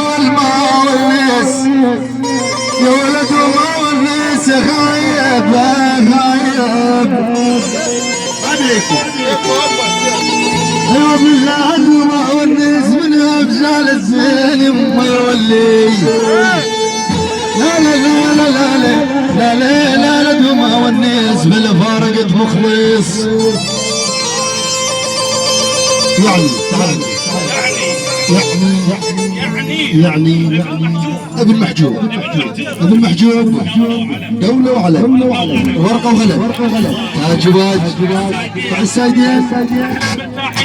والمونس يا ولد ومونس خايب خايب عليكم ايوه بالله ومونس من افزال الزين ما يولي لا لا لا لا لا لا لا لا لا دوما والناس بالفارقة مخلص يعني ابن محجوب ابن محجوب دولة وعلم ورقة وغلب تاج وباج مع السايدين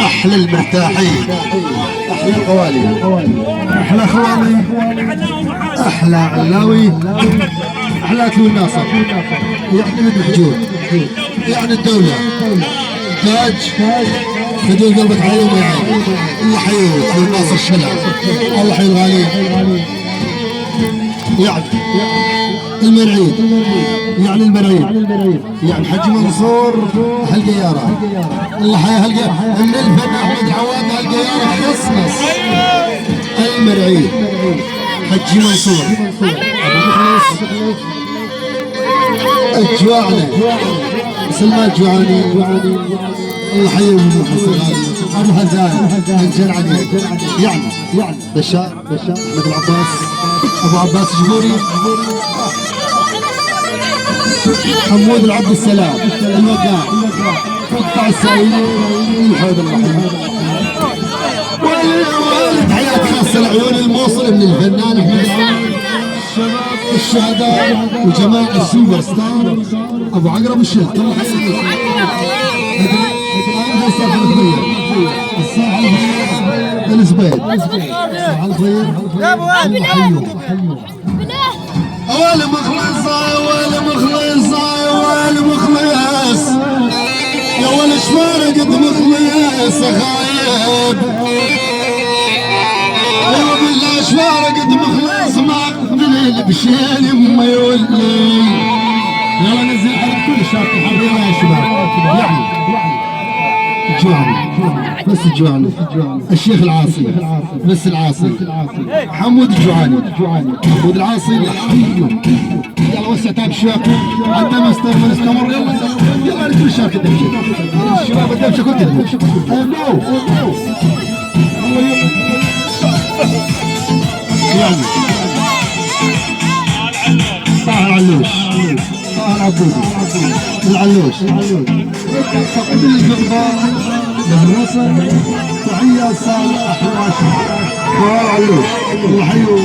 احلى المرتاحين احلى القوالي احلى خوالي احلى علاوي احلى كل الناصر يعني ابن محجوب يعني الدولة تاج تدور قلبك عليهم يا عين الله حيوك والناصر شلع الله حي الغالي يعني المرعيد يعني المرعيد يعني حج منصور هالقيارة الله حي هالقيارة من الفن احمد عواد هالقيارة خصص المرعيد حج منصور الجوعني سلمان الجوعني الله حيهم ابو هزايا انجل عليه يعني بشار احمد العباس ابو عباس جبوري حمود العبد السلام الوقاع قطع السعيد الحوض الرحيم والد حياة خاصة العيون الموصل من الفنان احمد الشهداء وجماعة السوبر ستار ابو عقرب الشهد الله حيهم الساحة الخير الزبيد الساحة الخير اول مخلص اول مخلص اول مخلص يا ولد شفارق مخلص خايب ايوه بالله شفارق مخلص ما اقبل بشيل ما يولي يلا نزل على كل شاطئ حبيبي يا شباب يعني الجوعني بس الجوعني الشيخ العاصي بس العاصي حمود الجوعني حمود العاصي يلا وسع تاب الشباب عندنا مستمر يلا نكمل الشارك الدمشق الشباب الدمشق كنت يعني طاهر العلوش طاهر عبودي العلوش فقد القضاء بالرسل تحية صالح حواشي طاهر العلوش الله حيو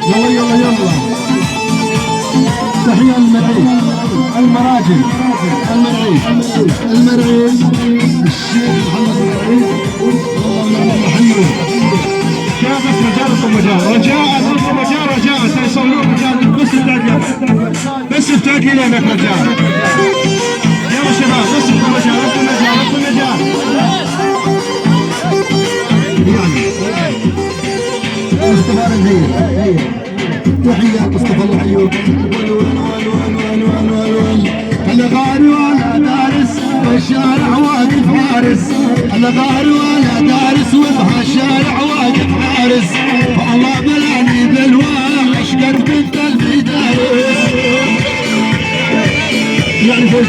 يلا تحية المرعي المراجل المرعي الشيخ محمد المرعي الله حيو كافة مجالكم مجال رجاء يصلون مجال بس التأكيد هناك مجال يلا شباب بس مجال مصطفى الهيل تحية مصطفى الحيوب انا غاري وانا دارس والشارع واقف حارس انا غاري وانا دارس وبهالشارع واقف حارس فالله بلاني بالواقع اشقد بنت البدايس يعني فوز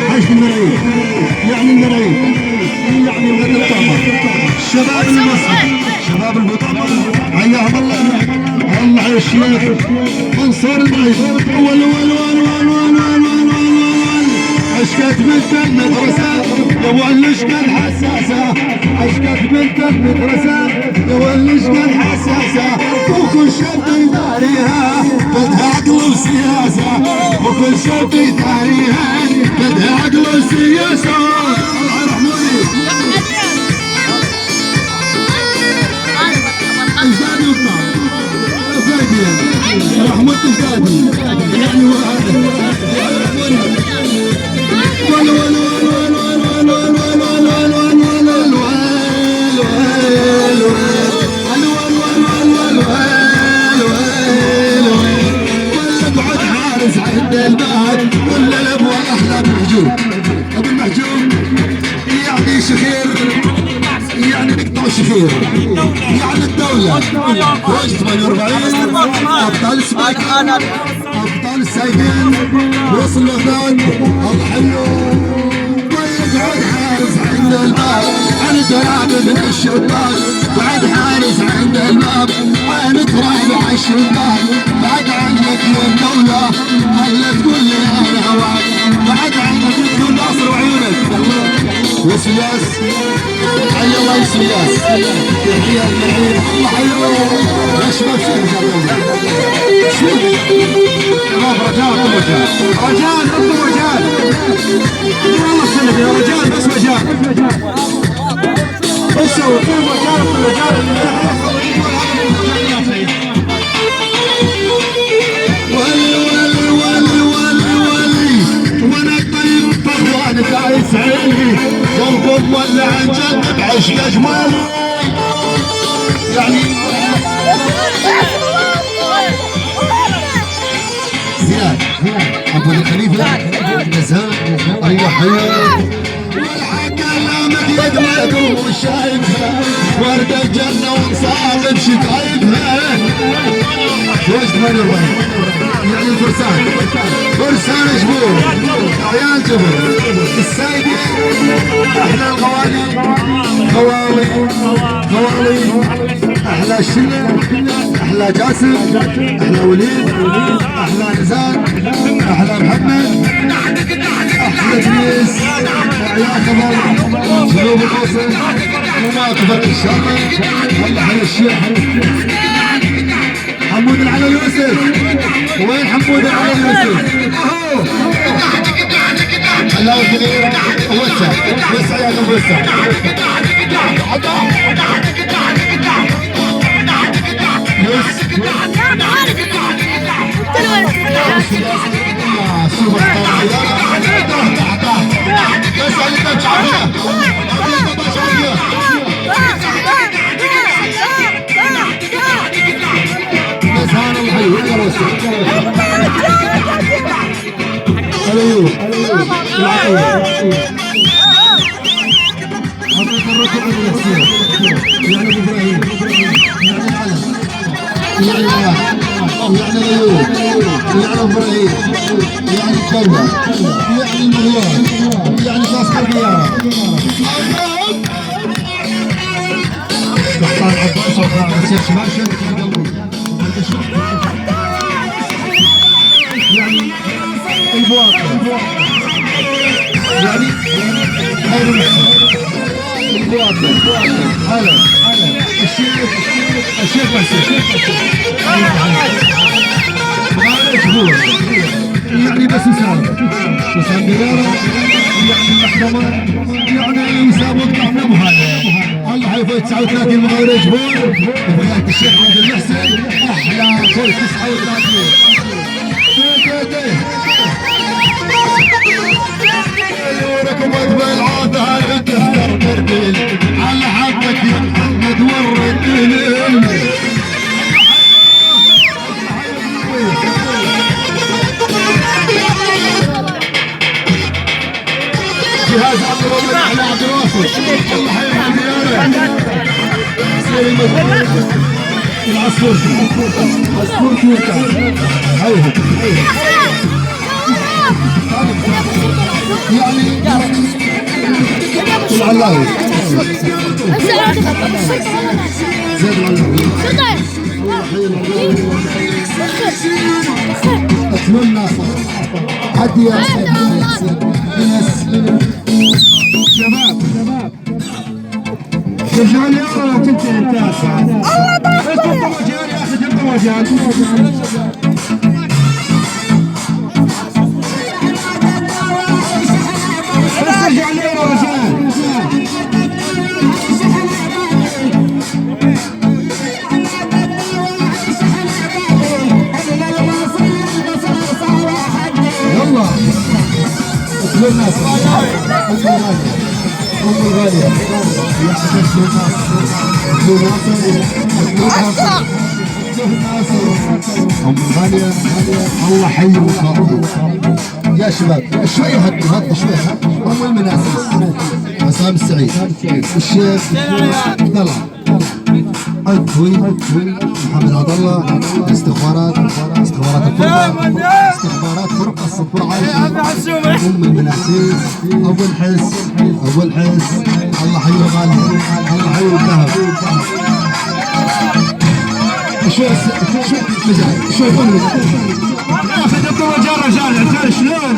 حيش المرعي يعني المرعي يعني ولد الطعمة الشباب المصري شباب البطعمة حياهم الله حي الشيخ منصور البعيد عشقت بنت المدرسة يا ولشقة الحساسة عشقت بنت المدرسة يا ولشقة الحساسة وكل شاب يداريها بدها عقل وسياسة وكل شاب يداريها بدها عقل وسياسة الله يرحموني اجدادي وطعم زايدين رحمة اجدادي يعني وهذا عند الباب ولا الابوه احلى محجوب ابو المحجوب يعني شخير وشخير يعني الدولة وش 48 ابطال السباق ابطال السايقين وصل الوفاد الحلو ويقعد حارس عند الباب عن تراب من الشباك بعد حارس عند الباب وين تراب الشباك بعد عنك يا الدولة هلا تقول لي انا هواك بعد عنك تقول ناصر وعيونك وسياس حي الله يسياس تحية المعين الله حلوه يا شباب شباب رجال انتم رجال والله السنة يا رجال بس مجال بس قوموا رجال تعيس عيني قلبكم ولا عن جد بعشق اجمل يعني زياد ابو الخليفه نزهان ايوه حياه كلامك يدمعكم وشايفها ورد الجنه ومصاب بشكايفها وش 48 يعني الفرسان فرسان جبور عيال جبل السايقين احلى الغوالي غوالي احلى الشله احلى جاسم احلى وليد احلى نزار احلى محمد احلى جنيس عيال كبر جنوب القصر وما كبر الشامي والله حلو الشيخ حمود العلي يوسف وين حمود العلي يوسف؟ اهو الله الكبير وسع يا ابو وسع يعني البواقع يعني خير البواقع هلا الشيخ يعني بس وسام ديارة يعني المحكمة يعني يسابق طعم هذا الله حيفوت 39 مغاورة جبور وبغاية الشيخ عبد المحسن احلى فوز 39 وركم اقبل عاده هذا تفتر تربيل على حقك يا محمد والرجل جهاز عبد الرحمن على عبد الواصل الله حيرحم دياره سليم العصفور توكا هيهم يعني العلاوي زيد العلاوي اتمنى عدي يا شباب شجعوا لي انا تنتهي التاسعه انتم مجال يا اخي انتم مجال شجعوا لي يا رجال يلا اكلوا الناس أم الغالية يا حسن شو ناس ام غاليه الله حي وخاطر يا شباب شوي هدوا شوي ام المناسس عصام السعيد الشيخ عبد الله عدوي محمد عبد الله استخبارات فرقه الصفر عايشه ام المناسيس ابو الحس الله حي الغالي الله حي الذهب شو مزاج شو يقول اخذ الطوجه رجال عرفت شلون؟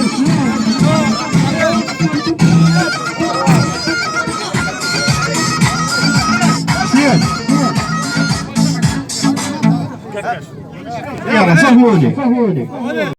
يلا صهوني